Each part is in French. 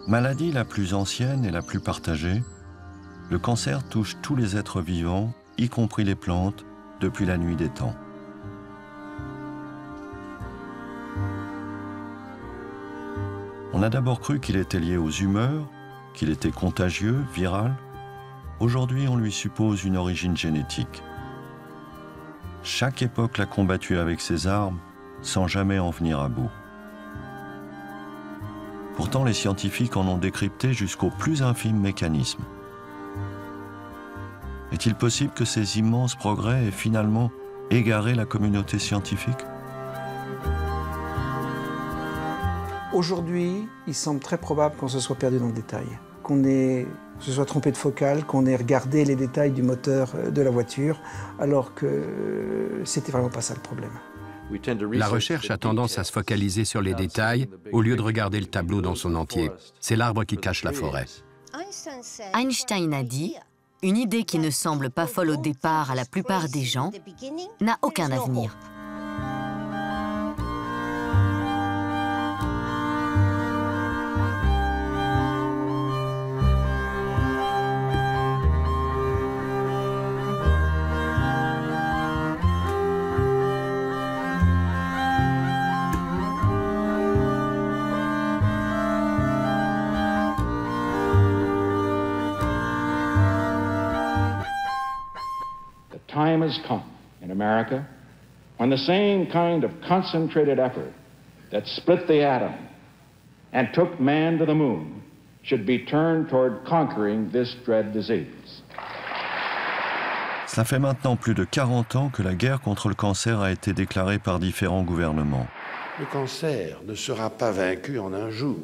Maladie la plus ancienne et la plus partagée, le cancer touche tous les êtres vivants, y compris les plantes, depuis la nuit des temps. On a d'abord cru qu'il était lié aux humeurs, qu'il était contagieux, viral. Aujourd'hui, on lui suppose une origine génétique. Chaque époque l'a combattu avec ses armes, sans jamais en venir à bout. Pourtant, les scientifiques en ont décrypté jusqu'au plus infime mécanisme. Est-il possible que ces immenses progrès aient finalement égaré la communauté scientifique? Aujourd'hui, il semble très probable qu'on se soit perdu dans le détail, qu'on se soit trompé de focale, qu'on ait regardé les détails du moteur de la voiture, alors que c'était vraiment pas ça le problème. La recherche a tendance à se focaliser sur les détails au lieu de regarder le tableau dans son entier. C'est l'arbre qui cache la forêt. Einstein a dit « Une idée qui ne semble pas folle au départ à la plupart des gens n'a aucun avenir. » Time has come in America when the same kind of concentrated effort that split the atom and took man to the moon should be turned toward conquering this dread disease. Cela fait maintenant plus de 40 ans que la guerre contre le cancer a été déclarée par différents gouvernements. Le cancer ne sera pas vaincu en un jour,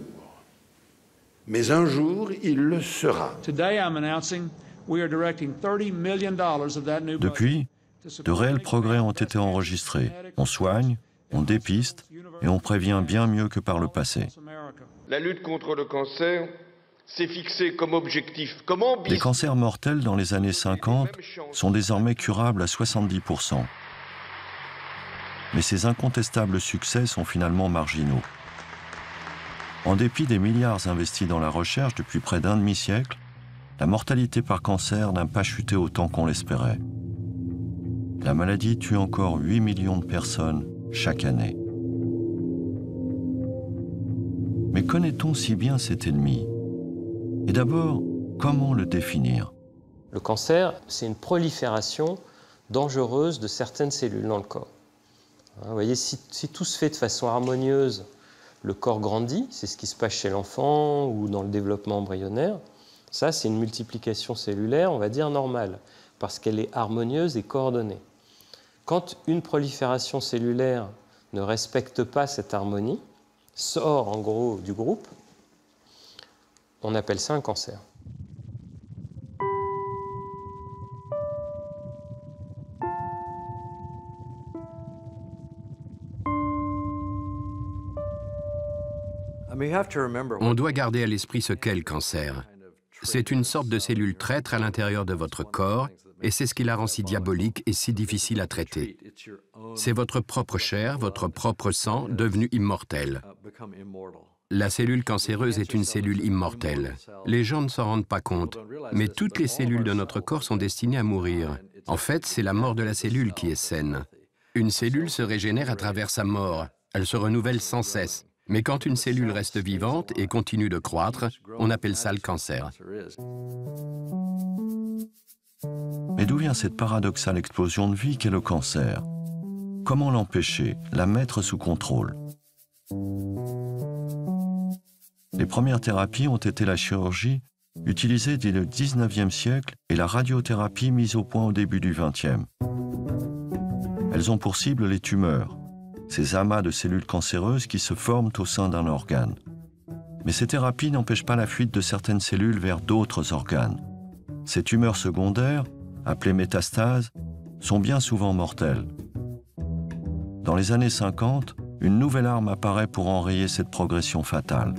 mais un jour, il le sera. Depuis, de réels progrès ont été enregistrés. On soigne, on dépiste et on prévient bien mieux que par le passé. La lutte contre le cancer s'est fixée comme objectif, comme ambition. Les cancers mortels dans les années 50 sont désormais curables à 70%. Mais ces incontestables succès sont finalement marginaux. En dépit des milliards investis dans la recherche depuis près d'un demi-siècle, la mortalité par cancer n'a pas chuté autant qu'on l'espérait. La maladie tue encore 8 millions de personnes chaque année. Mais connaît-on si bien cet ennemi? Et d'abord, comment le définir? Le cancer, c'est une prolifération dangereuse de certaines cellules dans le corps. Vous voyez, si tout se fait de façon harmonieuse, le corps grandit, c'est ce qui se passe chez l'enfant ou dans le développement embryonnaire. Ça, c'est une multiplication cellulaire, on va dire, normale, parce qu'elle est harmonieuse et coordonnée. Quand une prolifération cellulaire ne respecte pas cette harmonie, sort en gros du groupe, on appelle ça un cancer. On doit garder à l'esprit ce qu'est le cancer. C'est une sorte de cellule traître à l'intérieur de votre corps, et c'est ce qui la rend si diabolique et si difficile à traiter. C'est votre propre chair, votre propre sang, devenu immortel. La cellule cancéreuse est une cellule immortelle. Les gens ne s'en rendent pas compte, mais toutes les cellules de notre corps sont destinées à mourir. En fait, c'est la mort de la cellule qui est saine. Une cellule se régénère à travers sa mort. Elle se renouvelle sans cesse. Mais quand une cellule reste vivante et continue de croître, on appelle ça le cancer. Mais d'où vient cette paradoxale explosion de vie qu'est le cancer? Comment l'empêcher, la mettre sous contrôle? Les premières thérapies ont été la chirurgie, utilisée dès le 19e siècle, et la radiothérapie mise au point au début du 20e. Elles ont pour cible les tumeurs, ces amas de cellules cancéreuses qui se forment au sein d'un organe. Mais ces thérapies n'empêchent pas la fuite de certaines cellules vers d'autres organes. Ces tumeurs secondaires, appelées métastases, sont bien souvent mortelles. Dans les années 50, une nouvelle arme apparaît pour enrayer cette progression fatale.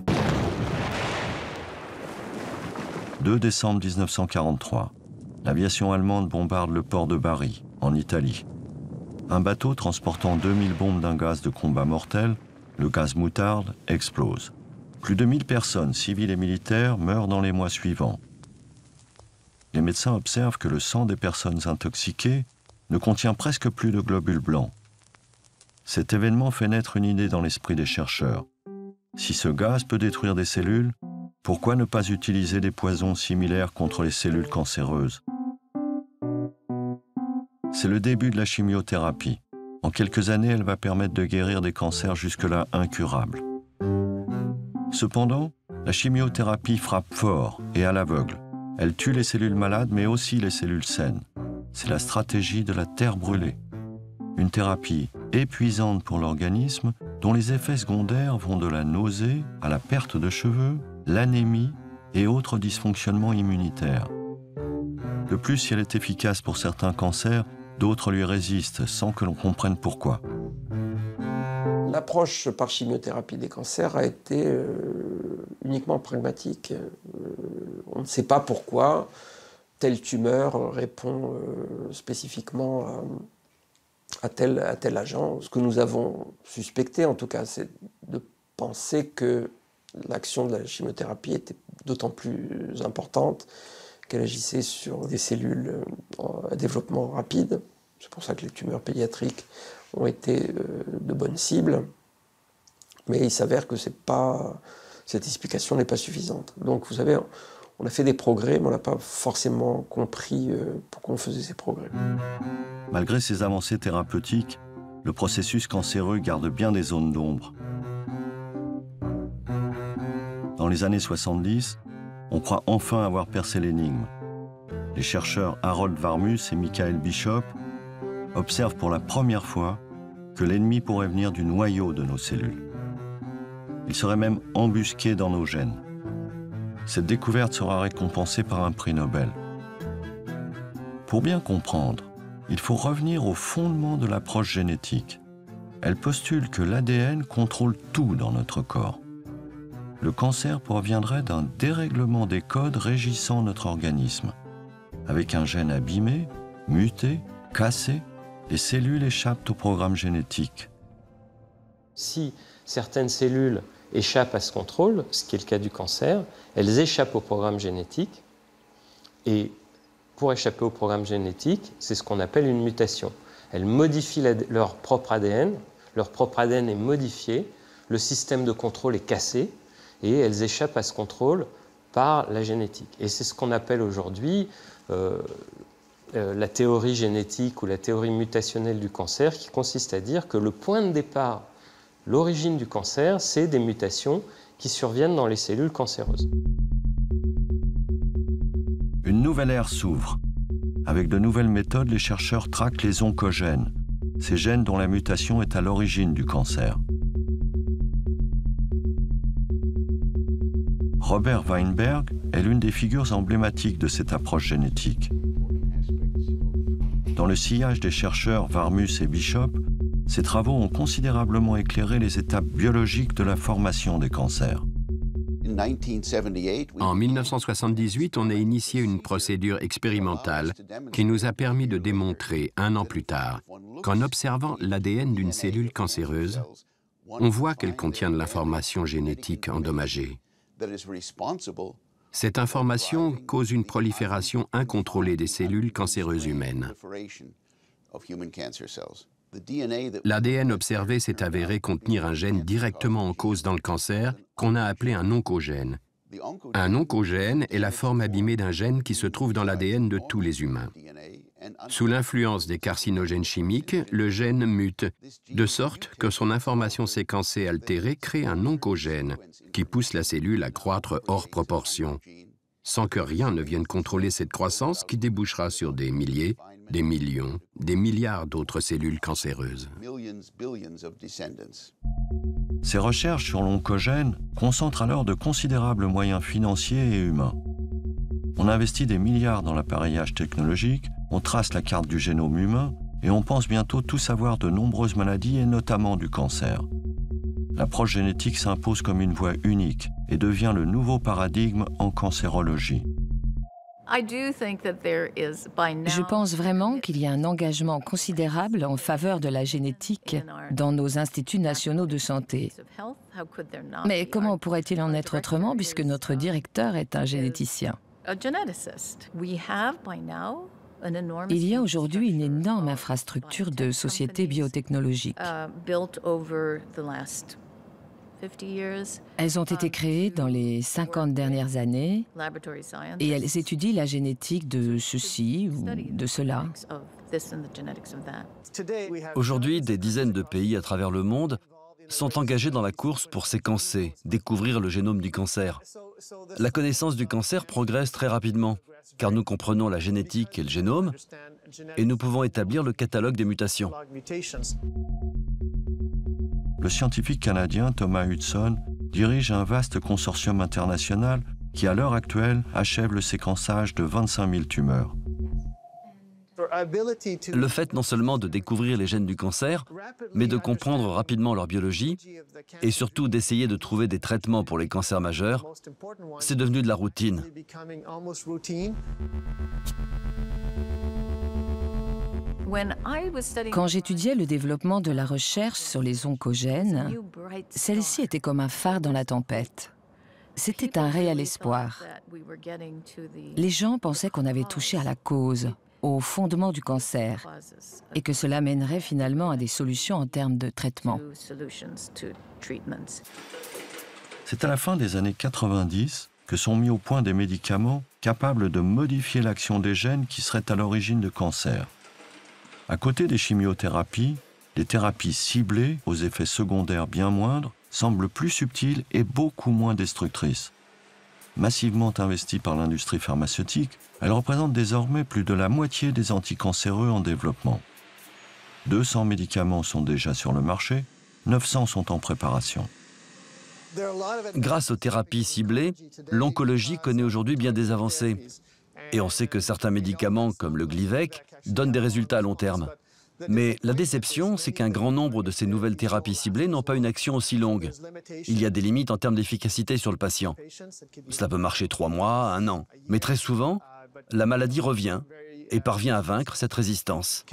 2 décembre 1943, l'aviation allemande bombarde le port de Bari, en Italie. Un bateau transportant 2000 bombes d'un gaz de combat mortel, le gaz moutarde, explose. Plus de 1000 personnes, civiles et militaires, meurent dans les mois suivants. Les médecins observent que le sang des personnes intoxiquées ne contient presque plus de globules blancs. Cet événement fait naître une idée dans l'esprit des chercheurs. Si ce gaz peut détruire des cellules, pourquoi ne pas utiliser des poisons similaires contre les cellules cancéreuses? C'est le début de la chimiothérapie. En quelques années, elle va permettre de guérir des cancers jusque-là incurables. Cependant, la chimiothérapie frappe fort et à l'aveugle. Elle tue les cellules malades, mais aussi les cellules saines. C'est la stratégie de la terre brûlée. Une thérapie épuisante pour l'organisme, dont les effets secondaires vont de la nausée à la perte de cheveux, l'anémie et autres dysfonctionnements immunitaires. De plus, si elle est efficace pour certains cancers, d'autres lui résistent sans que l'on comprenne pourquoi. L'approche par chimiothérapie des cancers a été uniquement pragmatique. On ne sait pas pourquoi telle tumeur répond spécifiquement à tel agent. Ce que nous avons suspecté, en tout cas, c'est de penser que l'action de la chimiothérapie était d'autant plus importante qu'elle agissait sur des cellules à développement rapide. C'est pour ça que les tumeurs pédiatriques ont été de bonnes cibles. Mais il s'avère que cette explication n'est pas suffisante. Donc, vous savez, on a fait des progrès, mais on n'a pas forcément compris pourquoi on faisait ces progrès. Malgré ces avancées thérapeutiques, le processus cancéreux garde bien des zones d'ombre. Dans les années 70, on croit enfin avoir percé l'énigme. Les chercheurs Harold Varmus et Michael Bishop observent pour la première fois que l'ennemi pourrait venir du noyau de nos cellules. Il serait même embusqué dans nos gènes. Cette découverte sera récompensée par un prix Nobel. Pour bien comprendre, il faut revenir au fondement de l'approche génétique. Elle postule que l'ADN contrôle tout dans notre corps. Le cancer proviendrait d'un dérèglement des codes régissant notre organisme. Avec un gène abîmé, muté, cassé, les cellules échappent au programme génétique. Si certaines cellules échappent à ce contrôle, ce qui est le cas du cancer, elles échappent au programme génétique. Et pour échapper au programme génétique, c'est ce qu'on appelle une mutation. Elles modifient leur propre ADN est modifié, le système de contrôle est cassé, et elles échappent à ce contrôle par la génétique. Et c'est ce qu'on appelle aujourd'hui la théorie génétique ou la théorie mutationnelle du cancer, qui consiste à dire que le point de départ, l'origine du cancer, c'est des mutations qui surviennent dans les cellules cancéreuses. Une nouvelle ère s'ouvre. Avec de nouvelles méthodes, les chercheurs traquent les oncogènes, ces gènes dont la mutation est à l'origine du cancer. Robert Weinberg est l'une des figures emblématiques de cette approche génétique. Dans le sillage des chercheurs Varmus et Bishop, ces travaux ont considérablement éclairé les étapes biologiques de la formation des cancers. En 1978, on a initié une procédure expérimentale qui nous a permis de démontrer, un an plus tard, qu'en observant l'ADN d'une cellule cancéreuse, on voit qu'elle contient de l'information génétique endommagée. Cette information cause une prolifération incontrôlée des cellules cancéreuses humaines. L'ADN observé s'est avéré contenir un gène directement en cause dans le cancer qu'on a appelé un oncogène. Un oncogène est la forme abîmée d'un gène qui se trouve dans l'ADN de tous les humains. Sous l'influence des carcinogènes chimiques, le gène mute, de sorte que son information séquencée altérée crée un oncogène qui pousse la cellule à croître hors proportion, sans que rien ne vienne contrôler cette croissance qui débouchera sur des milliers, des millions, des milliards d'autres cellules cancéreuses. Ces recherches sur l'oncogène concentrent alors de considérables moyens financiers et humains. On investit des milliards dans l'appareillage technologique, on trace la carte du génome humain et on pense bientôt tout savoir de nombreuses maladies et notamment du cancer. L'approche génétique s'impose comme une voie unique et devient le nouveau paradigme en cancérologie. Je pense vraiment qu'il y a un engagement considérable en faveur de la génétique dans nos instituts nationaux de santé. Mais comment pourrait-il en être autrement puisque notre directeur est un généticien? Il y a aujourd'hui une énorme infrastructure de sociétés biotechnologiques. Elles ont été créées dans les 50 dernières années et elles étudient la génétique de ceci ou de cela. Aujourd'hui, des dizaines de pays à travers le monde sont engagés dans la course pour séquencer, découvrir le génome du cancer. La connaissance du cancer progresse très rapidement, car nous comprenons la génétique et le génome, et nous pouvons établir le catalogue des mutations. Le scientifique canadien Thomas Hudson dirige un vaste consortium international qui, à l'heure actuelle, achève le séquençage de 25 000 tumeurs. Le fait non seulement de découvrir les gènes du cancer, mais de comprendre rapidement leur biologie et surtout d'essayer de trouver des traitements pour les cancers majeurs, c'est devenu de la routine. Quand j'étudiais le développement de la recherche sur les oncogènes, celle-ci était comme un phare dans la tempête. C'était un réel espoir. Les gens pensaient qu'on avait touché à la cause, au fondement du cancer, et que cela mènerait finalement à des solutions en termes de traitement. C'est à la fin des années 90 que sont mis au point des médicaments capables de modifier l'action des gènes qui seraient à l'origine de cancers. À côté des chimiothérapies, les thérapies ciblées, aux effets secondaires bien moindres, semblent plus subtiles et beaucoup moins destructrices. Massivement investies par l'industrie pharmaceutique, elles représentent désormais plus de la moitié des anticancéreux en développement. 200 médicaments sont déjà sur le marché, 900 sont en préparation. Grâce aux thérapies ciblées, l'oncologie connaît aujourd'hui bien des avancées. Et on sait que certains médicaments, comme le Glivec, donnent des résultats à long terme. Mais la déception, c'est qu'un grand nombre de ces nouvelles thérapies ciblées n'ont pas une action aussi longue. Il y a des limites en termes d'efficacité sur le patient. Cela peut marcher 3 mois, 1 an. Mais très souvent, la maladie revient et parvient à vaincre cette résistance.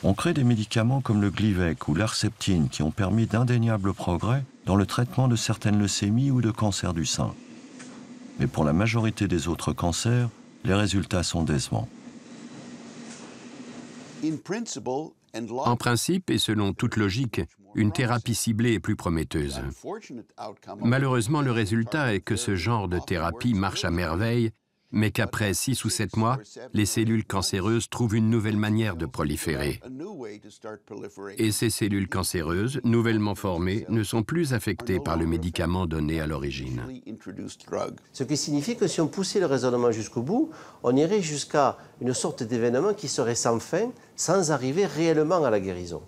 On crée des médicaments comme le Glivec ou l'Herceptine qui ont permis d'indéniables progrès dans le traitement de certaines leucémies ou de cancers du sein. Mais pour la majorité des autres cancers, les résultats sont décevants. En principe et selon toute logique, une thérapie ciblée est plus prometteuse. Malheureusement, le résultat est que ce genre de thérapie marche à merveille, mais qu'après 6 ou 7 mois, les cellules cancéreuses trouvent une nouvelle manière de proliférer. Et ces cellules cancéreuses, nouvellement formées, ne sont plus affectées par le médicament donné à l'origine. Ce qui signifie que si on poussait le raisonnement jusqu'au bout, on irait jusqu'à une sorte d'événement qui serait sans fin, sans arriver réellement à la guérison.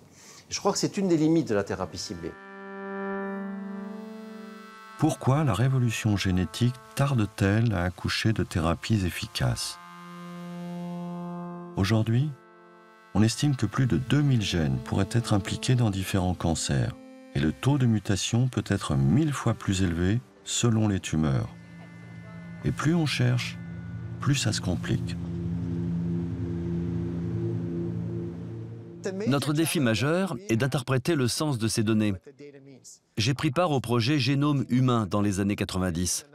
Je crois que c'est une des limites de la thérapie ciblée. Pourquoi la révolution génétique tarde-t-elle à accoucher de thérapies efficaces? Aujourd'hui, on estime que plus de 2000 gènes pourraient être impliqués dans différents cancers et le taux de mutation peut être 1000 fois plus élevé selon les tumeurs. Et plus on cherche, plus ça se complique. Notre défi majeur est d'interpréter le sens de ces données. J'ai pris part au projet Génome humain dans les années 90.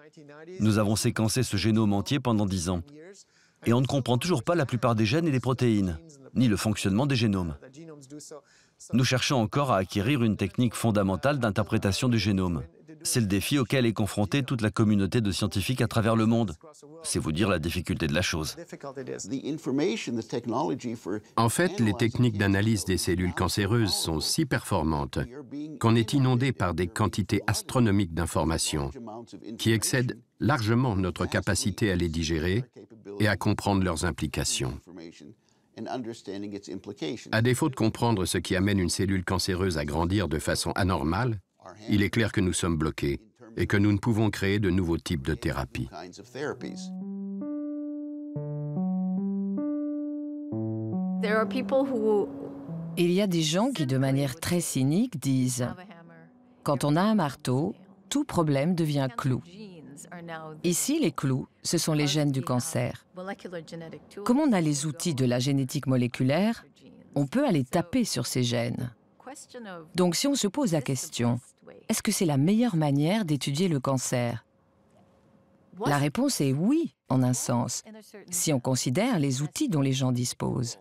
Nous avons séquencé ce génome entier pendant 10 ans. Et on ne comprend toujours pas la plupart des gènes et des protéines, ni le fonctionnement des génomes. Nous cherchons encore à acquérir une technique fondamentale d'interprétation du génome. C'est le défi auquel est confrontée toute la communauté de scientifiques à travers le monde. C'est vous dire la difficulté de la chose. En fait, les techniques d'analyse des cellules cancéreuses sont si performantes qu'on est inondé par des quantités astronomiques d'informations qui excèdent largement notre capacité à les digérer et à comprendre leurs implications. À défaut de comprendre ce qui amène une cellule cancéreuse à grandir de façon anormale, il est clair que nous sommes bloqués et que nous ne pouvons créer de nouveaux types de thérapies. Il y a des gens qui, de manière très cynique, disent « Quand on a un marteau, tout problème devient clou. Ici, les clous, ce sont les gènes du cancer. Comme on a les outils de la génétique moléculaire, on peut aller taper sur ces gènes. Donc si on se pose la question, est-ce que c'est la meilleure manière d'étudier le cancer? La réponse est oui, en un sens, si on considère les outils dont les gens disposent.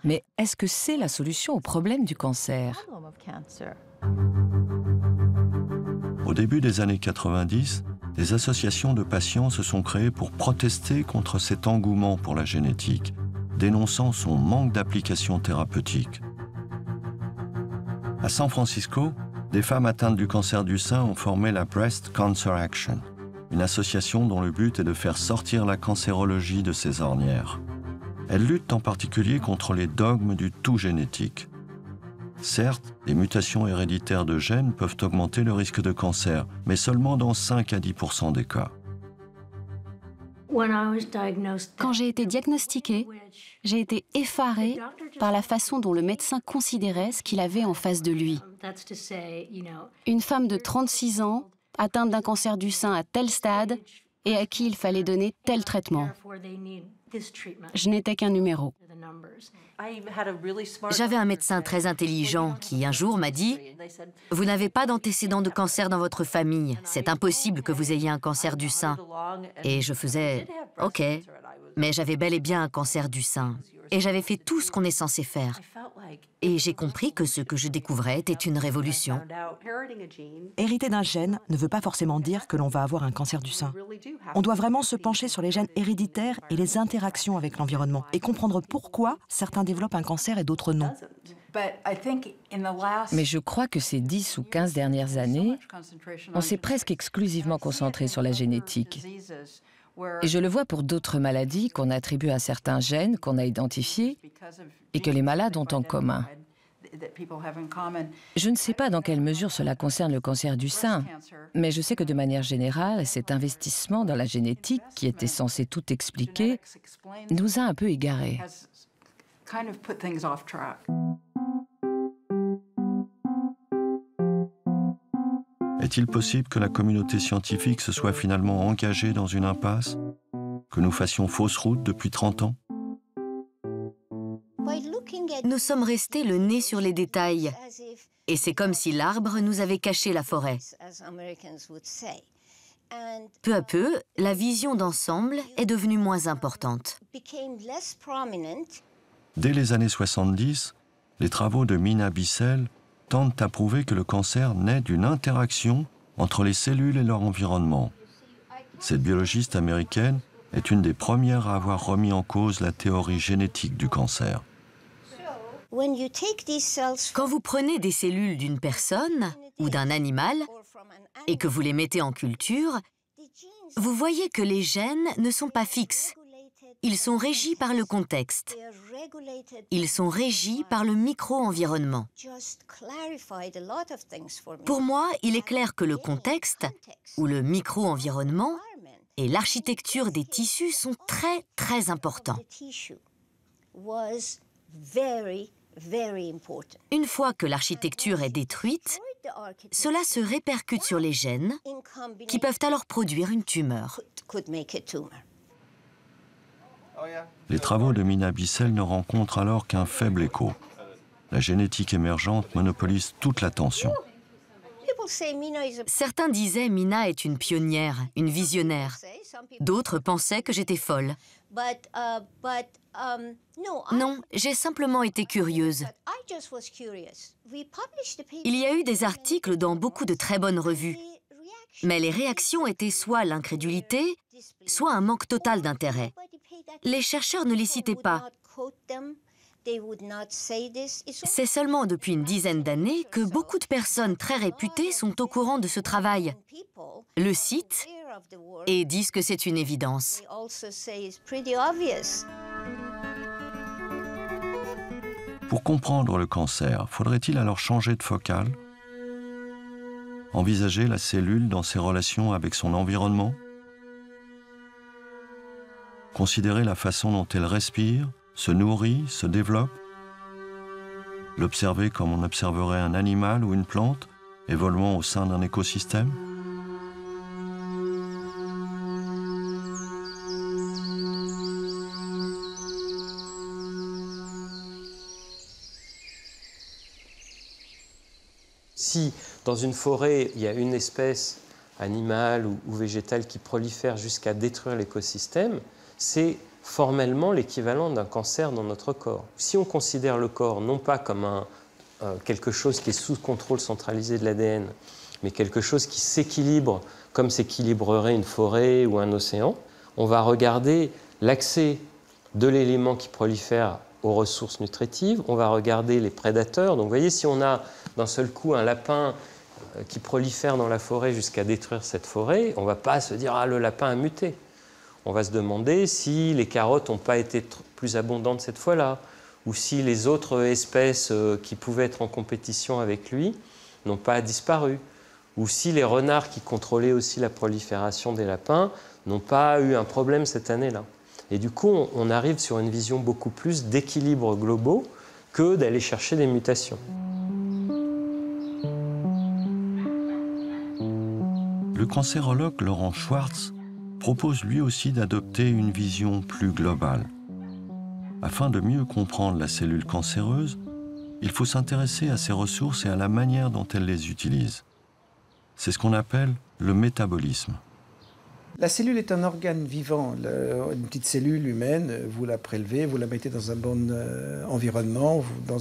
Mais est-ce que c'est la solution au problème du cancer? Au début des années 90, des associations de patients se sont créées pour protester contre cet engouement pour la génétique, dénonçant son manque d'application thérapeutique. À San Francisco, des femmes atteintes du cancer du sein ont formé la Breast Cancer Action, une association dont le but est de faire sortir la cancérologie de ses ornières. Elles luttent en particulier contre les dogmes du tout génétique. Certes, les mutations héréditaires de gènes peuvent augmenter le risque de cancer, mais seulement dans 5 à 10% des cas. Quand j'ai été diagnostiquée, j'ai été effarée par la façon dont le médecin considérait ce qu'il avait en face de lui. Une femme de 36 ans, atteinte d'un cancer du sein à tel stade et à qui il fallait donner tel traitement. Je n'étais qu'un numéro. J'avais un médecin très intelligent qui, un jour, m'a dit « Vous n'avez pas d'antécédents de cancer dans votre famille. C'est impossible que vous ayez un cancer du sein. » Et je faisais « Ok ». Mais j'avais bel et bien un cancer du sein. Et j'avais fait tout ce qu'on est censé faire. Et j'ai compris que ce que je découvrais était une révolution. Hériter d'un gène ne veut pas forcément dire que l'on va avoir un cancer du sein. On doit vraiment se pencher sur les gènes héréditaires et les interactions avec l'environnement et comprendre pourquoi certains développent un cancer et d'autres non. Mais je crois que ces 10 ou 15 dernières années, on s'est presque exclusivement concentré sur la génétique. Et je le vois pour d'autres maladies qu'on attribue à certains gènes qu'on a identifiés et que les malades ont en commun. Je ne sais pas dans quelle mesure cela concerne le cancer du sein, mais je sais que de manière générale, cet investissement dans la génétique, qui était censé tout expliquer, nous a un peu égarés. Est-il possible que la communauté scientifique se soit finalement engagée dans une impasse? Que nous fassions fausse route depuis 30 ans? Nous sommes restés le nez sur les détails. Et c'est comme si l'arbre nous avait caché la forêt. Peu à peu, la vision d'ensemble est devenue moins importante. Dès les années 70, les travaux de Mina Bissell tentent à prouver que le cancer naît d'une interaction entre les cellules et leur environnement. Cette biologiste américaine est une des premières à avoir remis en cause la théorie génétique du cancer. Quand vous prenez des cellules d'une personne ou d'un animal et que vous les mettez en culture, vous voyez que les gènes ne sont pas fixes. Ils sont régis par le contexte. Ils sont régis par le micro-environnement. Pour moi, il est clair que le contexte, ou le micro-environnement, et l'architecture des tissus sont très, très importants. Une fois que l'architecture est détruite, cela se répercute sur les gènes qui peuvent alors produire une tumeur. Les travaux de Mina Bissell ne rencontrent alors qu'un faible écho. La génétique émergente monopolise toute l'attention. Certains disaient Mina est une pionnière, une visionnaire. D'autres pensaient que j'étais folle. Non, j'ai simplement été curieuse. Il y a eu des articles dans beaucoup de très bonnes revues, mais les réactions étaient soit l'incrédulité, soit un manque total d'intérêt. Les chercheurs ne les citaient pas. C'est seulement depuis une dizaine d'années que beaucoup de personnes très réputées sont au courant de ce travail, le citent et disent que c'est une évidence. Pour comprendre le cancer, faudrait-il alors changer de focale? Envisager la cellule dans ses relations avec son environnement? Considérer la façon dont elle respire, se nourrit, se développe? L'observer comme on observerait un animal ou une plante évoluant au sein d'un écosystème? Si dans une forêt, il y a une espèce animale ou végétale qui prolifère jusqu'à détruire l'écosystème, c'est formellement l'équivalent d'un cancer dans notre corps. Si on considère le corps non pas comme quelque chose qui est sous contrôle centralisé de l'ADN, mais quelque chose qui s'équilibre comme s'équilibrerait une forêt ou un océan, on va regarder l'accès de l'élément qui prolifère aux ressources nutritives, on va regarder les prédateurs. Donc vous voyez, si on a d'un seul coup un lapin qui prolifère dans la forêt jusqu'à détruire cette forêt, on ne va pas se dire « Ah, le lapin a muté ». On va se demander si les carottes n'ont pas été plus abondantes cette fois-là, ou si les autres espèces qui pouvaient être en compétition avec lui n'ont pas disparu, ou si les renards qui contrôlaient aussi la prolifération des lapins n'ont pas eu un problème cette année-là. Et du coup, on arrive sur une vision beaucoup plus d'équilibres globaux que d'aller chercher des mutations. Le cancérologue Laurent Schwartz propose lui aussi d'adopter une vision plus globale. Afin de mieux comprendre la cellule cancéreuse, il faut s'intéresser à ses ressources et à la manière dont elle les utilise. C'est ce qu'on appelle le métabolisme. La cellule est un organe vivant. Une petite cellule humaine, vous la prélevez, vous la mettez dans un bon environnement, dans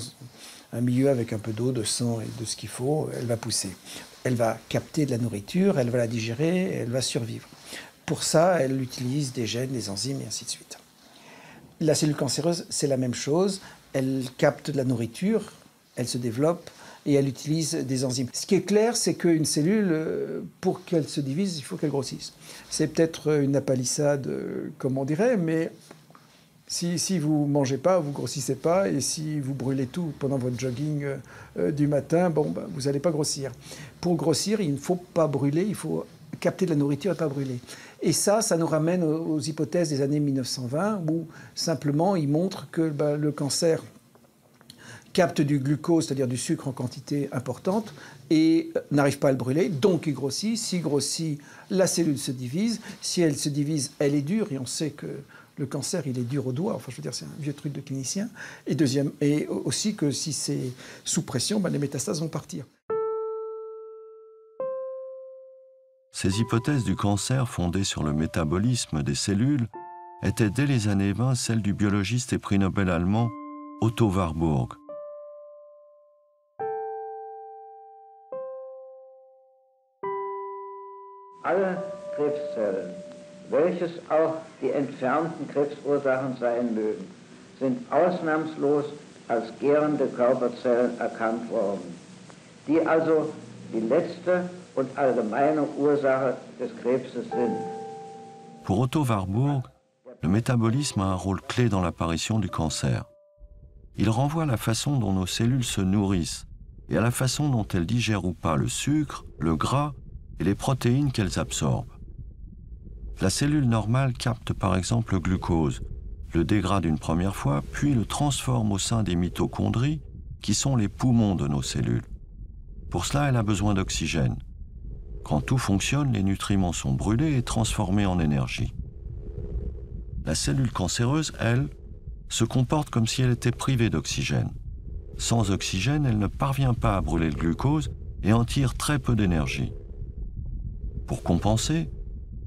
un milieu avec un peu d'eau, de sang et de ce qu'il faut, elle va pousser. Elle va capter de la nourriture, elle va la digérer, elle va survivre. Pour ça, elle utilise des gènes, des enzymes et ainsi de suite. La cellule cancéreuse, c'est la même chose. Elle capte de la nourriture, elle se développe et elle utilise des enzymes. Ce qui est clair, c'est qu'une cellule, pour qu'elle se divise, il faut qu'elle grossisse. C'est peut-être une apalissade, comme on dirait, mais si vous ne mangez pas, vous ne grossissez pas, et si vous brûlez tout pendant votre jogging du matin, vous n'allez pas grossir. Pour grossir, il ne faut pas brûler, il faut capter de la nourriture et pas brûler. Et ça nous ramène aux hypothèses des années 1920, où simplement ils montrent que le cancer capte du glucose, c'est-à-dire du sucre en quantité importante, et n'arrive pas à le brûler, donc il grossit. S'il grossit, la cellule se divise. Si elle se divise, elle est dure, et on sait que le cancer, il est dur au doigt. Enfin, je veux dire, c'est un vieux truc de clinicien. Et aussi que si c'est sous pression, les métastases vont partir. Ces hypothèses du cancer fondées sur le métabolisme des cellules étaient dès les années 20 celles du biologiste et prix Nobel allemand Otto Warburg. Alle Krebszellen, welches auch die entfernten Krebsursachen sein mögen, sind ausnahmslos als gärende Körperzellen erkannt worden, die also die letzte und allgemeine Ursache des Krebses sind. Pour Otto Warburg, le métabolisme a un rôle clé dans l'apparition du cancer. Il renvoie à la façon dont nos cellules se nourrissent et à la façon dont elles digèrent ou pas le sucre, le gras et les protéines qu'elles absorbent. La cellule normale capte par exemple le glucose, le dégrade une première fois, puis le transforme au sein des mitochondries, qui sont les poumons de nos cellules. Pour cela, elle a besoin d'oxygène. Quand tout fonctionne, les nutriments sont brûlés et transformés en énergie. La cellule cancéreuse, elle, se comporte comme si elle était privée d'oxygène. Sans oxygène, elle ne parvient pas à brûler le glucose et en tire très peu d'énergie. Pour compenser,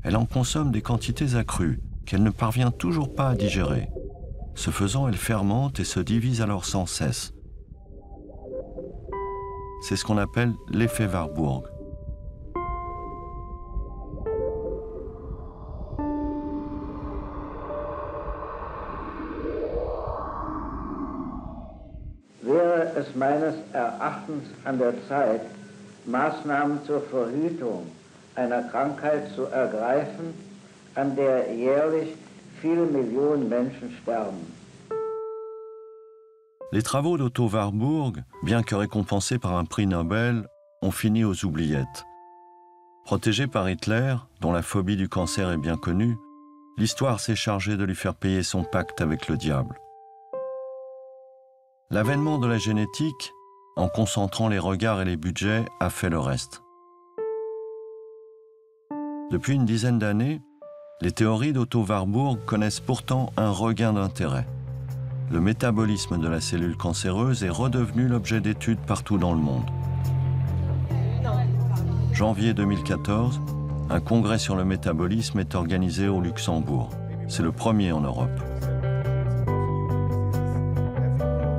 elle en consomme des quantités accrues qu'elle ne parvient toujours pas à digérer. Ce faisant, elle fermente et se divise alors sans cesse. C'est ce qu'on appelle l'effet Warburg. Wäre es meines Erachtens an der Zeit, Maßnahmen zur Verhütung einer Krankheit zu ergreifen, an der jährlich viele Millionen Menschen sterben. Les travaux d'Otto Warburg, bien que récompensés par un prix Nobel, ont fini aux oubliettes. Protégé par Hitler, dont la phobie du cancer est bien connue, l'histoire s'est chargée de lui faire payer son pacte avec le diable. L'avènement de la génétique, en concentrant les regards et les budgets, a fait le reste. Depuis une dizaine d'années, les théories d'Otto Warburg connaissent pourtant un regain d'intérêt. Le métabolisme de la cellule cancéreuse est redevenu l'objet d'études partout dans le monde. Janvier 2014, un congrès sur le métabolisme est organisé au Luxembourg. C'est le premier en Europe.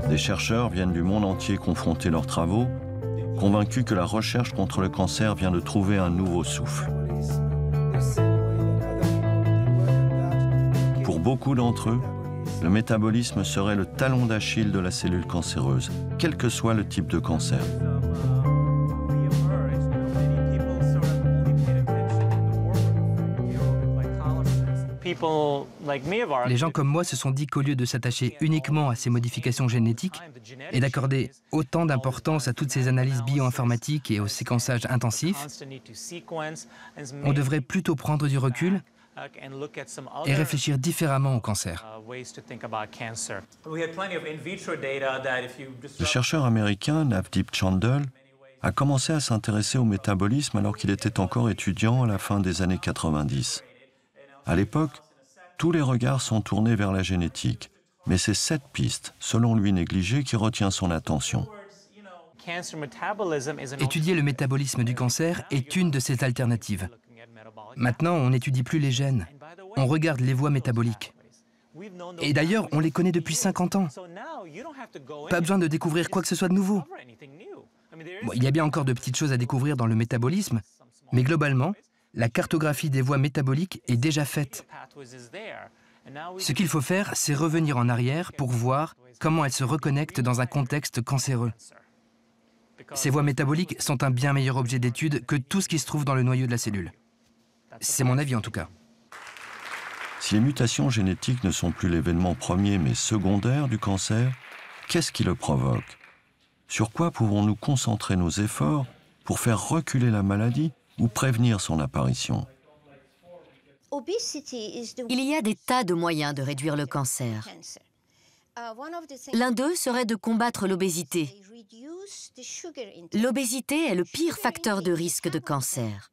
Des chercheurs viennent du monde entier confronter leurs travaux, convaincus que la recherche contre le cancer vient de trouver un nouveau souffle. Pour beaucoup d'entre eux, le métabolisme serait le talon d'Achille de la cellule cancéreuse, quel que soit le type de cancer. Les gens comme moi se sont dit qu'au lieu de s'attacher uniquement à ces modifications génétiques et d'accorder autant d'importance à toutes ces analyses bioinformatiques et au séquençage intensif, on devrait plutôt prendre du recul et réfléchir différemment au cancer. Le chercheur américain Navdeep Chandel a commencé à s'intéresser au métabolisme alors qu'il était encore étudiant à la fin des années 90. À l'époque, tous les regards sont tournés vers la génétique, mais c'est cette piste, selon lui négligée, qui retient son attention. Étudier le métabolisme du cancer est une de ces alternatives. Maintenant, on n'étudie plus les gènes, on regarde les voies métaboliques. Et d'ailleurs, on les connaît depuis 50 ans. Pas besoin de découvrir quoi que ce soit de nouveau. Bon, il y a bien encore de petites choses à découvrir dans le métabolisme, mais globalement, la cartographie des voies métaboliques est déjà faite. Ce qu'il faut faire, c'est revenir en arrière pour voir comment elles se reconnectent dans un contexte cancéreux. Ces voies métaboliques sont un bien meilleur objet d'étude que tout ce qui se trouve dans le noyau de la cellule. C'est mon avis en tout cas. Si les mutations génétiques ne sont plus l'événement premier mais secondaire du cancer, qu'est-ce qui le provoque? Sur quoi pouvons-nous concentrer nos efforts pour faire reculer la maladie ou prévenir son apparition? Il y a des tas de moyens de réduire le cancer. L'un d'eux serait de combattre l'obésité. L'obésité est le pire facteur de risque de cancer.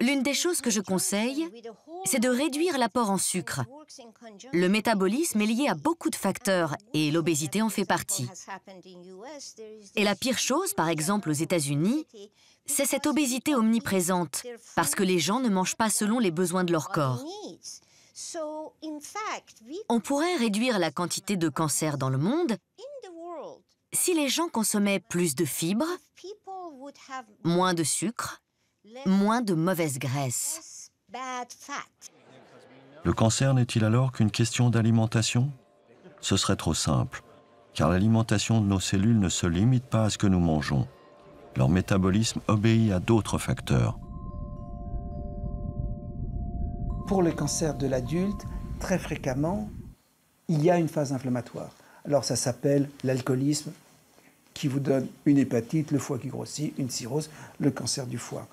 L'une des choses que je conseille, c'est de réduire l'apport en sucre. Le métabolisme est lié à beaucoup de facteurs et l'obésité en fait partie. Et la pire chose, par exemple aux États-Unis, c'est cette obésité omniprésente, parce que les gens ne mangent pas selon les besoins de leur corps. On pourrait réduire la quantité de cancer dans le monde si les gens consommaient plus de fibres, moins de sucre, moins de mauvaise graisse. Le cancer n'est-il alors qu'une question d'alimentation? Ce serait trop simple, car l'alimentation de nos cellules ne se limite pas à ce que nous mangeons. Leur métabolisme obéit à d'autres facteurs. Pour le cancer de l'adulte, très fréquemment, il y a une phase inflammatoire. Alors ça s'appelle l'alcoolisme, qui vous donne une hépatite, le foie qui grossit, une cirrhose, le cancer du foie.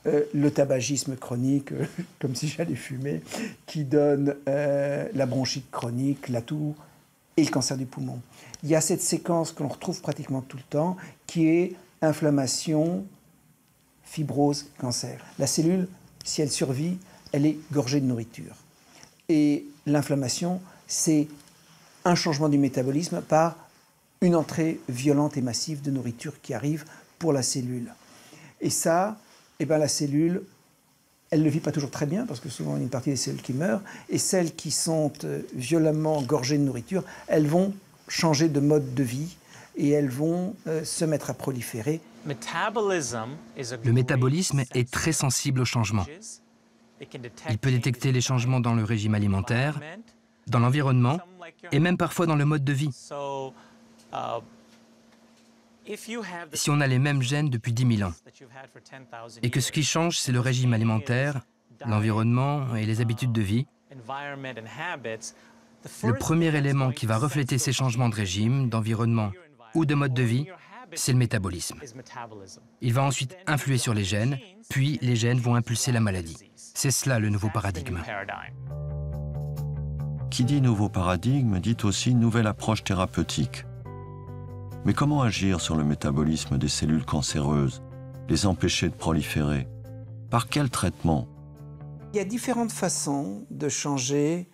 Le tabagisme chronique, comme si j'allais fumer, qui donne la bronchite chronique, la toux et le cancer du poumon. Il y a cette séquence que l'on retrouve pratiquement tout le temps, qui est inflammation, fibrose, cancer. La cellule, si elle survit, elle est gorgée de nourriture. Et l'inflammation, c'est un changement du métabolisme par une entrée violente et massive de nourriture qui arrive pour la cellule. Et ça, eh ben, la cellule, elle ne le vit pas toujours très bien, parce que souvent il y a une partie des cellules qui meurent, et celles qui sont violemment gorgées de nourriture, elles vont changer de mode de vie, et elles vont se mettre à proliférer. Le métabolisme est très sensible aux changements. Il peut détecter les changements dans le régime alimentaire, dans l'environnement, et même parfois dans le mode de vie. Si on a les mêmes gènes depuis 10 000 ans, et que ce qui change, c'est le régime alimentaire, l'environnement et les habitudes de vie, le premier élément qui va refléter ces changements de régime, d'environnement ou de mode de vie, c'est le métabolisme. Il va ensuite influer sur les gènes, puis les gènes vont impulser la maladie. C'est cela le nouveau paradigme. Qui dit nouveau paradigme dit aussi nouvelle approche thérapeutique. Mais comment agir sur le métabolisme des cellules cancéreuses, les empêcher de proliférer? Par quel traitement? Il y a différentes façons de changer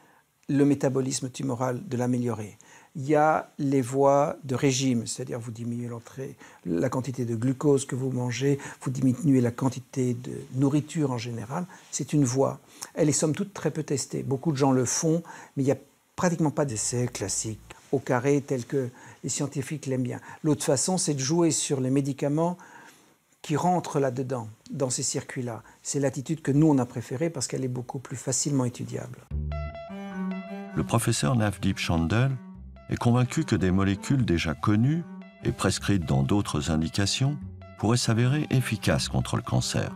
le métabolisme tumoral, de l'améliorer. Il y a les voies de régime, c'est-à-dire vous diminuez la quantité de glucose que vous mangez, vous diminuez la quantité de nourriture en général. C'est une voie. Elle est somme toute très peu testée. Beaucoup de gens le font, mais il n'y a pratiquement pas d'essais classiques au carré tel que les scientifiques l'aiment bien. L'autre façon, c'est de jouer sur les médicaments qui rentrent là-dedans, dans ces circuits-là. C'est l'attitude que nous, on a préférée parce qu'elle est beaucoup plus facilement étudiable. Le professeur Navdeep Chandel est convaincu que des molécules déjà connues et prescrites dans d'autres indications pourraient s'avérer efficaces contre le cancer.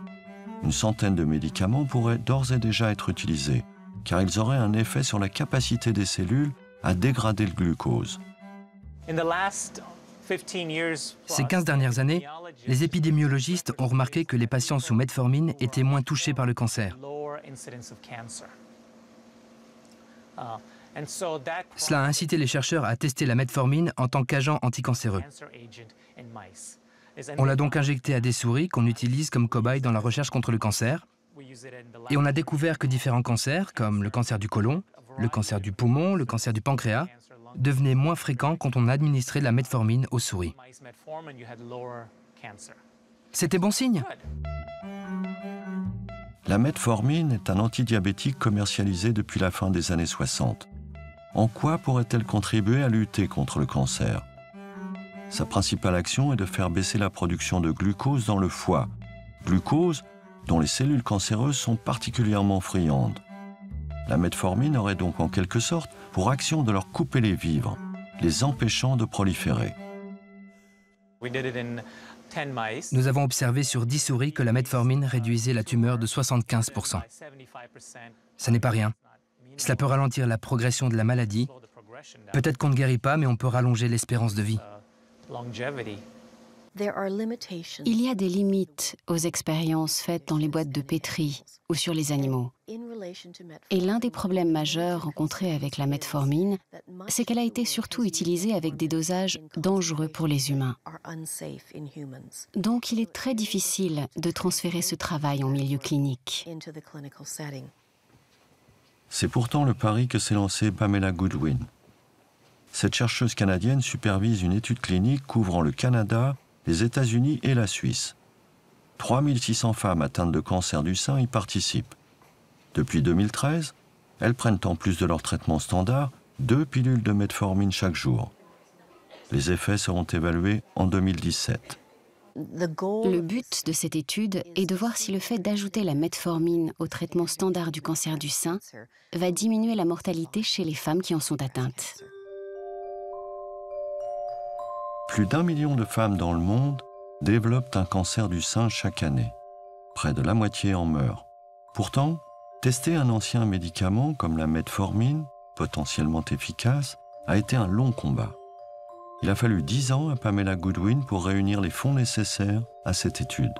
Une centaine de médicaments pourraient d'ores et déjà être utilisés, car ils auraient un effet sur la capacité des cellules à dégrader le glucose. Ces 15 dernières années, les épidémiologistes ont remarqué que les patients sous metformine étaient moins touchés par le cancer. Cela a incité les chercheurs à tester la metformine en tant qu'agent anticancéreux. On l'a donc injecté à des souris qu'on utilise comme cobayes dans la recherche contre le cancer. Et on a découvert que différents cancers, comme le cancer du côlon, le cancer du poumon, le cancer du pancréas, devenaient moins fréquents quand on administrait la metformine aux souris. C'était bon signe. La metformine est un antidiabétique commercialisé depuis la fin des années 60. En quoi pourrait-elle contribuer à lutter contre le cancer? Sa principale action est de faire baisser la production de glucose dans le foie, glucose dont les cellules cancéreuses sont particulièrement friandes. La metformine aurait donc en quelque sorte pour action de leur couper les vivres, les empêchant de proliférer. Nous avons observé sur 10 souris que la metformine réduisait la tumeur de 75%. Ça n'est pas rien. Cela peut ralentir la progression de la maladie. Peut-être qu'on ne guérit pas, mais on peut rallonger l'espérance de vie. Il y a des limites aux expériences faites dans les boîtes de pétri ou sur les animaux. Et l'un des problèmes majeurs rencontrés avec la metformine, c'est qu'elle a été surtout utilisée avec des dosages dangereux pour les humains. Donc il est très difficile de transférer ce travail en milieu clinique. C'est pourtant le pari que s'est lancé Pamela Goodwin. Cette chercheuse canadienne supervise une étude clinique couvrant le Canada, les États-Unis et la Suisse. 3600 femmes atteintes de cancer du sein y participent. Depuis 2013, elles prennent en plus de leur traitement standard 2 pilules de metformine chaque jour. Les effets seront évalués en 2017. Le but de cette étude est de voir si le fait d'ajouter la metformine au traitement standard du cancer du sein va diminuer la mortalité chez les femmes qui en sont atteintes. Plus d'1 million de femmes dans le monde développent un cancer du sein chaque année. Près de la moitié en meurt. Pourtant, tester un ancien médicament comme la metformine, potentiellement efficace, a été un long combat. Il a fallu 10 ans à Pamela Goodwin pour réunir les fonds nécessaires à cette étude.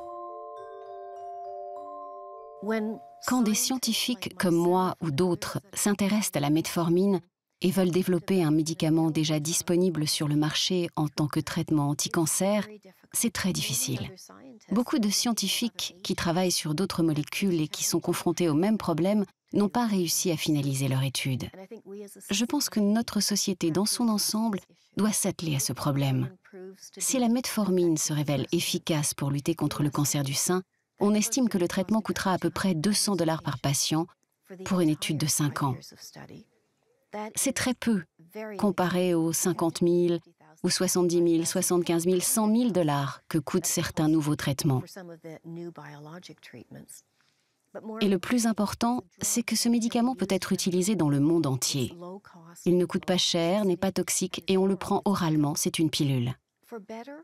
Quand des scientifiques comme moi ou d'autres s'intéressent à la metformine et veulent développer un médicament déjà disponible sur le marché en tant que traitement anti-cancer, c'est très difficile. Beaucoup de scientifiques qui travaillent sur d'autres molécules et qui sont confrontés au même problème n'ont pas réussi à finaliser leur étude. Je pense que notre société dans son ensemble doit s'atteler à ce problème. Si la metformine se révèle efficace pour lutter contre le cancer du sein, on estime que le traitement coûtera à peu près $200 par patient pour une étude de 5 ans. C'est très peu, comparé aux 50 000, ou 70 000, 75 000, 100 000 $ que coûtent certains nouveaux traitements. Et le plus important, c'est que ce médicament peut être utilisé dans le monde entier. Il ne coûte pas cher, n'est pas toxique et on le prend oralement, c'est une pilule.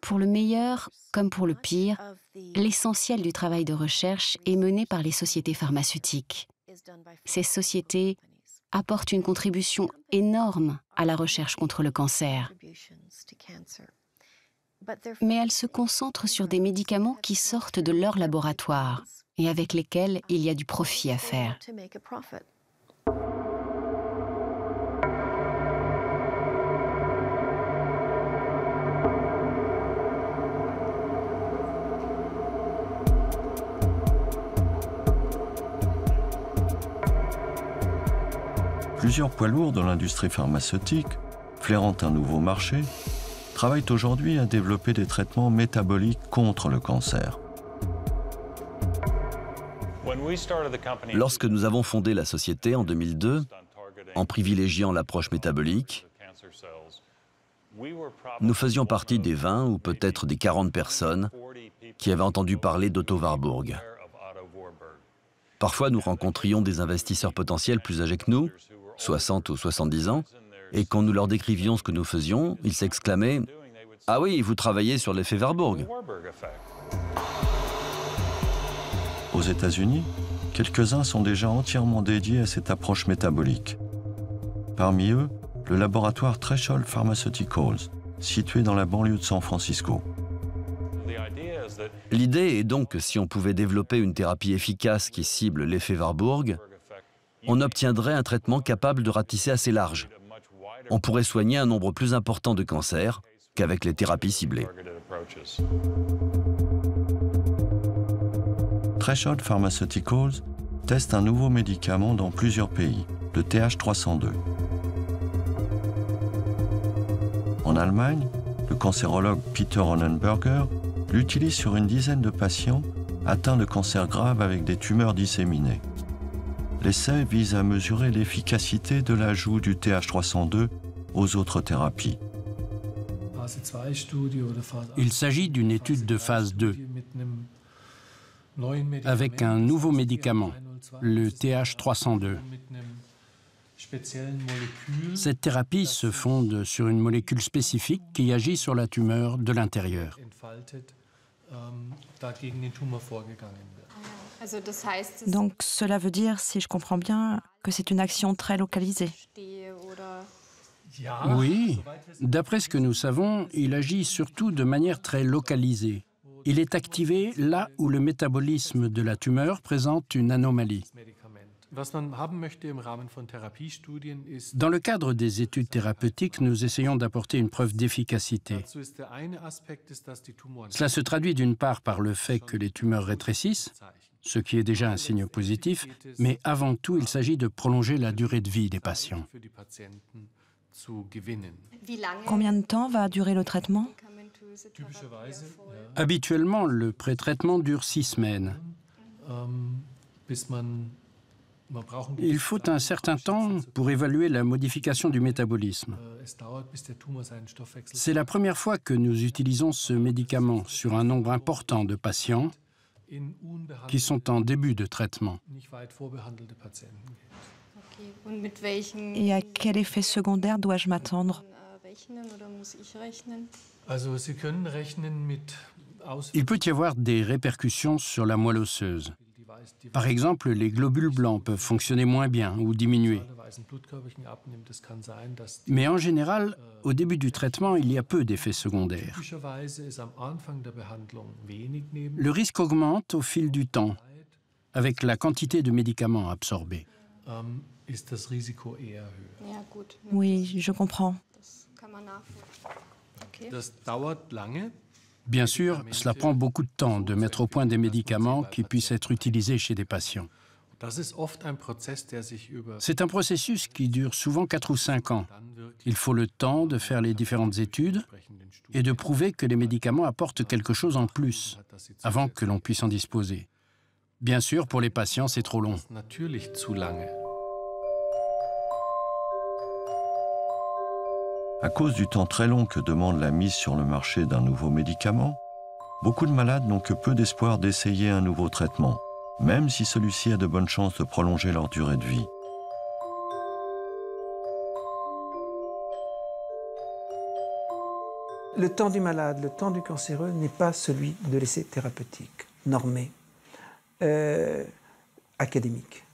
Pour le meilleur comme pour le pire, l'essentiel du travail de recherche est mené par les sociétés pharmaceutiques. Ces sociétés apportent une contribution énorme à la recherche contre le cancer. Mais elles se concentrent sur des médicaments qui sortent de leur laboratoire et avec lesquels il y a du profit à faire. Plusieurs poids lourds de l'industrie pharmaceutique flairant un nouveau marché, travaillent aujourd'hui à développer des traitements métaboliques contre le cancer. Lorsque nous avons fondé la société en 2002, en privilégiant l'approche métabolique, nous faisions partie des 20 ou peut-être des 40 personnes qui avaient entendu parler d'Otto Warburg. Parfois, nous rencontrions des investisseurs potentiels plus âgés que nous, 60 ou 70 ans, et quand nous leur décrivions ce que nous faisions, ils s'exclamaient « Ah oui, vous travaillez sur l'effet Warburg ». Aux États-Unis, quelques-uns sont déjà entièrement dédiés à cette approche métabolique. Parmi eux, le laboratoire Threshold Pharmaceuticals, situé dans la banlieue de San Francisco. L'idée est donc que si on pouvait développer une thérapie efficace qui cible l'effet Warburg, on obtiendrait un traitement capable de ratisser assez large. On pourrait soigner un nombre plus important de cancers qu'avec les thérapies ciblées. Threshold Pharmaceuticals teste un nouveau médicament dans plusieurs pays, le TH302. En Allemagne, le cancérologue Peter Onnenberger l'utilise sur une dizaine de patients atteints de cancer grave avec des tumeurs disséminées. L'essai vise à mesurer l'efficacité de l'ajout du TH302 aux autres thérapies. Il s'agit d'une étude de phase 2 avec un nouveau médicament, le TH302. Cette thérapie se fonde sur une molécule spécifique qui agit sur la tumeur de l'intérieur. Donc cela veut dire, si je comprends bien, que c'est une action très localisée. Oui, d'après ce que nous savons, il agit surtout de manière très localisée. Il est activé là où le métabolisme de la tumeur présente une anomalie. Dans le cadre des études thérapeutiques, nous essayons d'apporter une preuve d'efficacité. Cela se traduit d'une part par le fait que les tumeurs rétrécissent, ce qui est déjà un signe positif, mais avant tout, il s'agit de prolonger la durée de vie des patients. Combien de temps va durer le traitement? Habituellement, le pré-traitement dure 6 semaines. Il faut un certain temps pour évaluer la modification du métabolisme. C'est la première fois que nous utilisons ce médicament sur un nombre important de patients qui sont en début de traitement. Et à quel effet secondaire dois-je m'attendre? Il peut y avoir des répercussions sur la moelle osseuse. Par exemple, les globules blancs peuvent fonctionner moins bien ou diminuer. Mais en général, au début du traitement, il y a peu d'effets secondaires. Le risque augmente au fil du temps, avec la quantité de médicaments absorbés. Oui, je comprends. Bien sûr, cela prend beaucoup de temps de mettre au point des médicaments qui puissent être utilisés chez des patients. C'est un processus qui dure souvent 4 ou 5 ans. Il faut le temps de faire les différentes études et de prouver que les médicaments apportent quelque chose en plus avant que l'on puisse en disposer. Bien sûr, pour les patients, c'est trop long. À cause du temps très long que demande la mise sur le marché d'un nouveau médicament, beaucoup de malades n'ont que peu d'espoir d'essayer un nouveau traitement, même si celui-ci a de bonnes chances de prolonger leur durée de vie. Le temps du malade, le temps du cancéreux n'est pas celui de l'essai thérapeutique, normé, académique.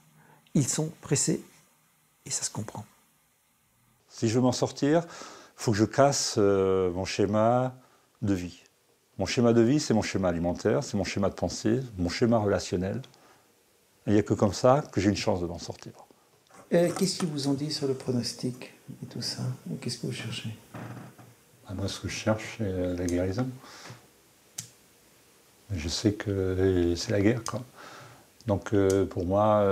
Ils sont pressés et ça se comprend. Si je veux m'en sortir, il faut que je casse mon schéma de vie. Mon schéma de vie, c'est mon schéma alimentaire, c'est mon schéma de pensée, mon schéma relationnel. Et il n'y a que comme ça que j'ai une chance de m'en sortir. Qu'est-ce qu'ils vous ont dit sur le pronostic et tout ça? Qu'est-ce que vous cherchez? Moi, ce que je cherche, c'est la guérison. Je sais que c'est la guerre, quoi. Donc, pour moi,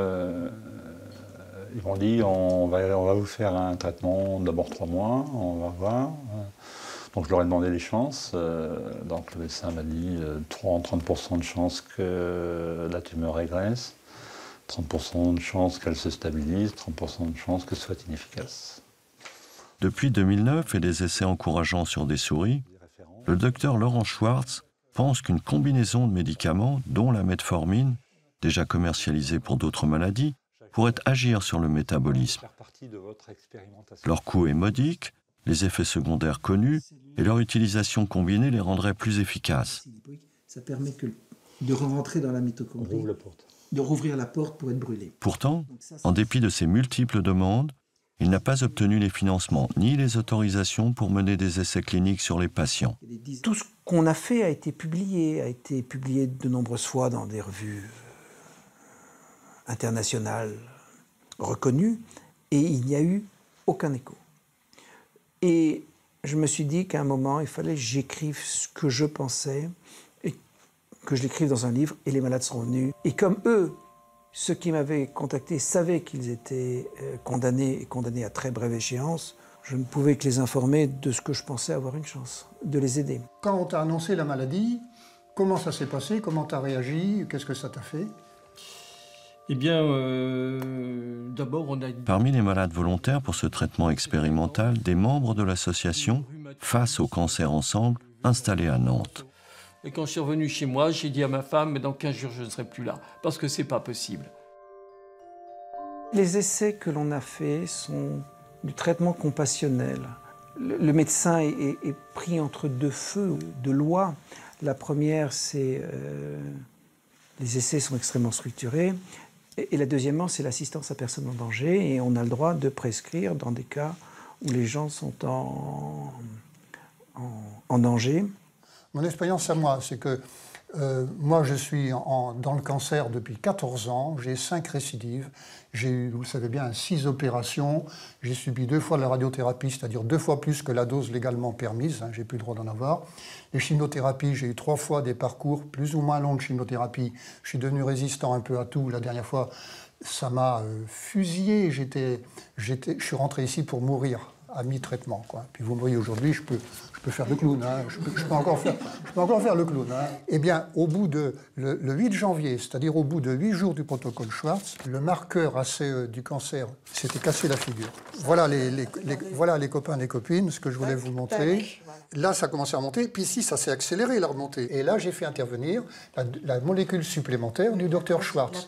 Ils m'ont dit, on va vous faire un traitement d'abord 3 mois, on va voir. Donc je leur ai demandé les chances. Donc le médecin m'a dit 30% de chances que la tumeur régresse, 30% de chances qu'elle se stabilise, 30% de chances que ce soit inefficace. Depuis 2009 et des essais encourageants sur des souris, le docteur Laurent Schwartz pense qu'une combinaison de médicaments, dont la metformine, déjà commercialisée pour d'autres maladies, pourrait agir sur le métabolisme. Leur coût est modique, les effets secondaires connus et leur utilisation combinée les rendrait plus efficaces. Ça permet de rentrer dans la mitochondrie, de rouvrir la porte pour être brûlé. Pourtant, en dépit de ces multiples demandes, il n'a pas obtenu les financements ni les autorisations pour mener des essais cliniques sur les patients. Tout ce qu'on a fait a été publié de nombreuses fois dans des revues internationales reconnues, et il n'y a eu aucun écho. Et je me suis dit qu'à un moment, il fallait que j'écrive ce que je pensais, et que je l'écrive dans un livre, et les malades sont venus. Et comme eux, ceux qui m'avaient contacté savaient qu'ils étaient condamnés à très brève échéance, je ne pouvais que les informer de ce que je pensais avoir une chance, de les aider. Quand on t'a annoncé la maladie, comment ça s'est passé? Comment tu as réagi? Qu'est-ce que ça t'a fait? Eh bien, d'abord, on a... Parmi les malades volontaires pour ce traitement expérimental, des membres de l'association Face au cancer ensemble, installée à Nantes. Et quand je suis revenu chez moi, j'ai dit à ma femme, mais dans 15 jours, je ne serai plus là, parce que c'est pas possible. Les essais que l'on a faits sont du traitement compassionnel. Le médecin est pris entre deux feux, deux lois. La première, c'est... les essais sont extrêmement structurés. Et la deuxièmement, c'est l'assistance à personne en danger. Et on a le droit de prescrire dans des cas où les gens sont en danger. Mon expérience à moi, c'est que moi, je suis dans le cancer depuis 14 ans. J'ai 5 récidives. J'ai eu, vous le savez bien, 6 opérations. J'ai subi 2 fois de la radiothérapie, c'est-à-dire 2 fois plus que la dose légalement permise. J'ai plus le droit d'en avoir. Les chimiothérapies, j'ai eu 3 fois des parcours plus ou moins longs de chimiothérapie. Je suis devenu résistant un peu à tout. La dernière fois, ça m'a fusillé. Je suis rentré ici pour mourir à mi-traitement, quoi. Puis vous me voyez aujourd'hui, je peux faire le clown, hein. je peux encore faire le clown. Hein. Eh bien, au bout de le 8 janvier, c'est-à-dire au bout de 8 jours du protocole Schwartz, le marqueur ACE du cancer s'était cassé la figure. Voilà les copains, les copines, ce que je voulais vous montrer. Là, ça a commencé à monter, puis ici, ça s'est accéléré, la remontée. Et là, j'ai fait intervenir la molécule supplémentaire du docteur Schwartz.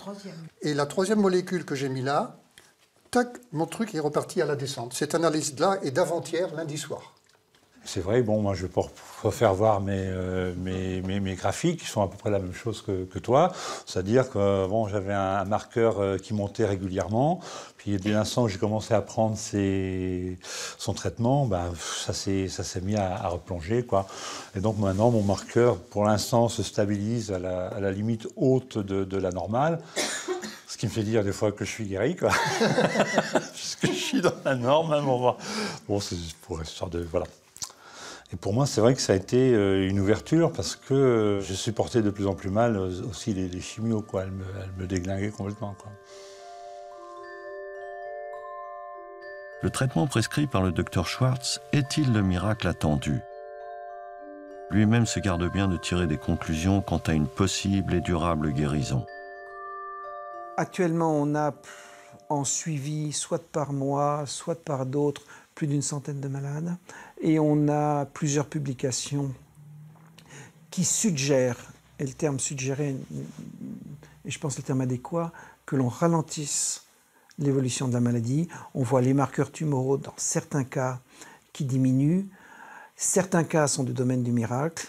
Et la troisième molécule que j'ai mis là, tac, mon truc est reparti à la descente. Cette analyse-là est d'avant-hier, lundi soir. C'est vrai, bon, moi je peux faire voir mes graphiques qui sont à peu près la même chose que toi. C'est-à-dire que bon, j'avais un marqueur qui montait régulièrement. Puis dès l'instant que j'ai commencé à prendre son traitement, bah, ça s'est mis à replonger, quoi. Et donc maintenant, mon marqueur, pour l'instant, se stabilise à la limite haute de la normale. Ce qui me fait dire des fois que je suis guéri, quoi. Puisque je suis dans la norme, hein, bon, c'est pour histoire de... Voilà. Et pour moi, c'est vrai que ça a été une ouverture parce que je supportais de plus en plus mal aussi les chimios, quoi. Elles me déglinguaient complètement, quoi. Le traitement prescrit par le docteur Schwartz est-il le miracle attendu? Lui-même se garde bien de tirer des conclusions quant à une possible et durable guérison. Actuellement, on a en suivi, soit par moi, soit par d'autres, plus d'une centaine de malades. Et on a plusieurs publications qui suggèrent, et le terme suggérer, et je pense le terme adéquat, que l'on ralentisse l'évolution de la maladie. On voit les marqueurs tumoraux dans certains cas qui diminuent. Certains cas sont du domaine du miracle.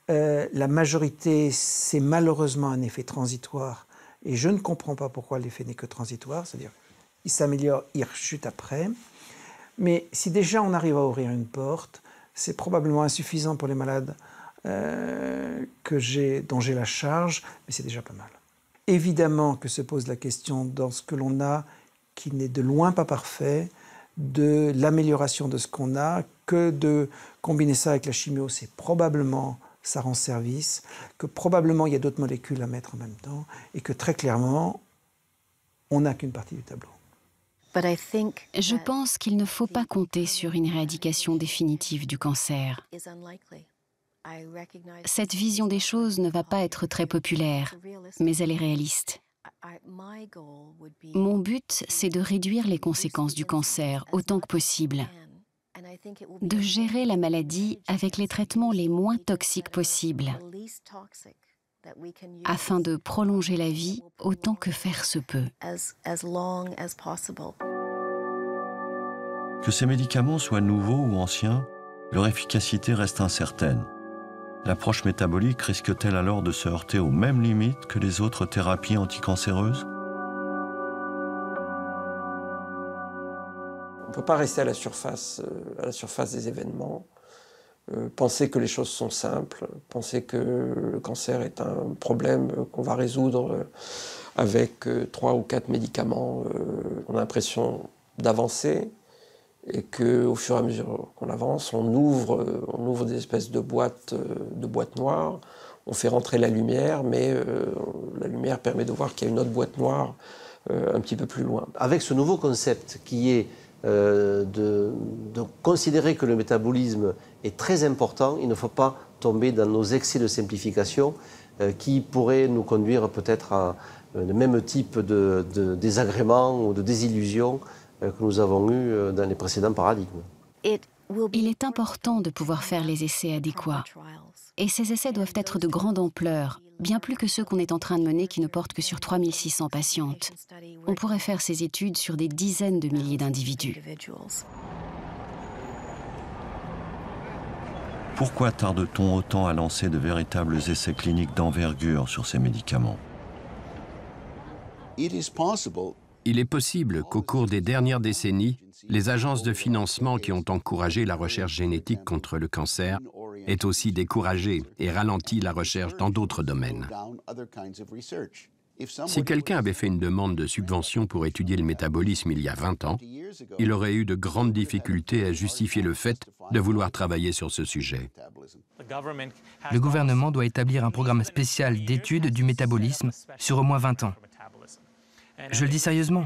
La majorité, c'est malheureusement un effet transitoire. Et je ne comprends pas pourquoi l'effet n'est que transitoire, c'est-à-dire il s'améliore, il rechute après. Mais si déjà on arrive à ouvrir une porte, c'est probablement insuffisant pour les malades dont j'ai la charge, mais c'est déjà pas mal. Évidemment que se pose la question dans ce que l'on a, qui n'est de loin pas parfait, de l'amélioration de ce qu'on a, que de combiner ça avec la chimio, c'est probablement... ça rend service, que probablement il y a d'autres molécules à mettre en même temps, et que très clairement, on n'a qu'une partie du tableau. Je pense qu'il ne faut pas compter sur une éradication définitive du cancer. Cette vision des choses ne va pas être très populaire, mais elle est réaliste. Mon but, c'est de réduire les conséquences du cancer autant que possible, de gérer la maladie avec les traitements les moins toxiques possibles, afin de prolonger la vie autant que faire se peut. Que ces médicaments soient nouveaux ou anciens, leur efficacité reste incertaine. L'approche métabolique risque-t-elle alors de se heurter aux mêmes limites que les autres thérapies anticancéreuses? On ne peut pas rester à la surface des événements, penser que les choses sont simples, penser que le cancer est un problème qu'on va résoudre avec 3 ou 4 médicaments. On a l'impression d'avancer et qu'au fur et à mesure qu'on avance, on ouvre des espèces de boîtes noires, on fait rentrer la lumière, mais la lumière permet de voir qu'il y a une autre boîte noire un petit peu plus loin. Avec ce nouveau concept qui est de considérer que le métabolisme est très important, il ne faut pas tomber dans nos excès de simplification qui pourraient nous conduire peut-être à le même type de désagréments ou de désillusions que nous avons eu dans les précédents paradigmes. Il est important de pouvoir faire les essais adéquats. Et ces essais doivent être de grande ampleur, bien plus que ceux qu'on est en train de mener qui ne portent que sur 3600 patientes. On pourrait faire ces études sur des dizaines de milliers d'individus. Pourquoi tarde-t-on autant à lancer de véritables essais cliniques d'envergure sur ces médicaments? Il est possible qu'au cours des dernières décennies, les agences de financement qui ont encouragé la recherche génétique contre le cancer aient aussi découragé et ralenti la recherche dans d'autres domaines. Si quelqu'un avait fait une demande de subvention pour étudier le métabolisme il y a 20 ans, il aurait eu de grandes difficultés à justifier le fait de vouloir travailler sur ce sujet. Le gouvernement doit établir un programme spécial d'études du métabolisme sur au moins 20 ans. Je le dis sérieusement.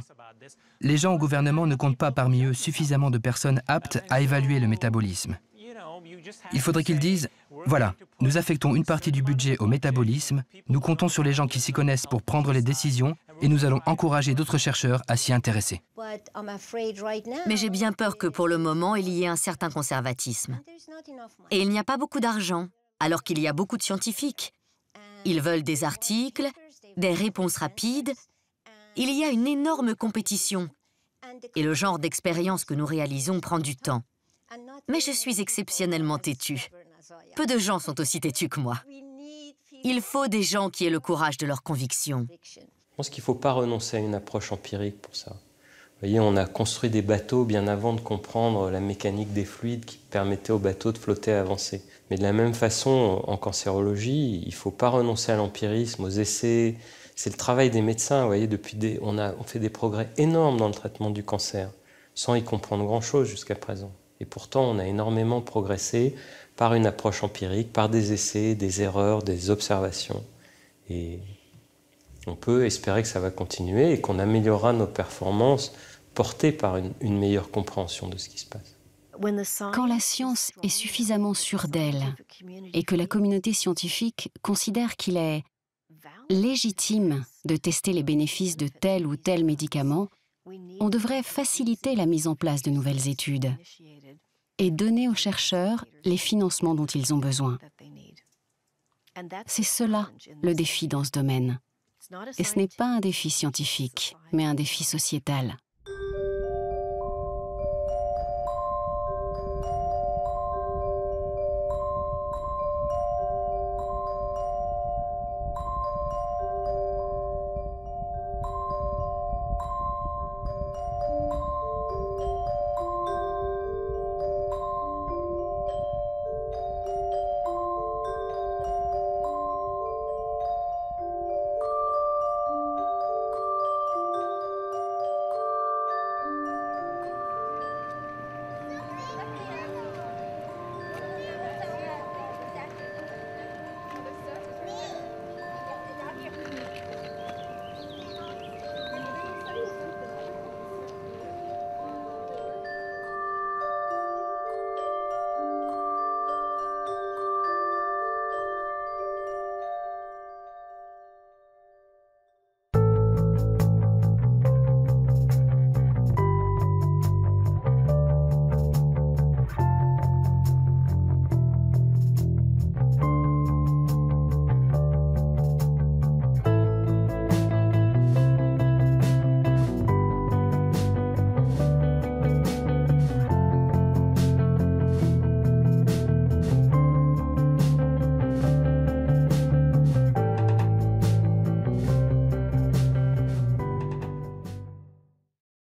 Les gens au gouvernement ne comptent pas parmi eux suffisamment de personnes aptes à évaluer le métabolisme. Il faudrait qu'ils disent « Voilà, nous affectons une partie du budget au métabolisme, nous comptons sur les gens qui s'y connaissent pour prendre les décisions et nous allons encourager d'autres chercheurs à s'y intéresser. » Mais j'ai bien peur que pour le moment, il y ait un certain conservatisme. Et il n'y a pas beaucoup d'argent, alors qu'il y a beaucoup de scientifiques. Ils veulent des articles, des réponses rapides. Il y a une énorme compétition. Et le genre d'expérience que nous réalisons prend du temps. Mais je suis exceptionnellement têtue. Peu de gens sont aussi têtus que moi. Il faut des gens qui aient le courage de leurs convictions. Je pense qu'il ne faut pas renoncer à une approche empirique pour ça. Vous voyez, on a construit des bateaux bien avant de comprendre la mécanique des fluides qui permettait aux bateaux de flotter et avancer. Mais de la même façon, en cancérologie, il ne faut pas renoncer à l'empirisme, aux essais. C'est le travail des médecins. Vous voyez, on fait des progrès énormes dans le traitement du cancer, sans y comprendre grand-chose jusqu'à présent. Et pourtant, on a énormément progressé par une approche empirique, par des essais, des erreurs, des observations. Et on peut espérer que ça va continuer et qu'on améliorera nos performances portées par une meilleure compréhension de ce qui se passe. Quand la science est suffisamment sûre d'elle et que la communauté scientifique considère qu'il est légitime de tester les bénéfices de tel ou tel médicament, on devrait faciliter la mise en place de nouvelles études et donner aux chercheurs les financements dont ils ont besoin. C'est cela le défi dans ce domaine. Et ce n'est pas un défi scientifique, mais un défi sociétal.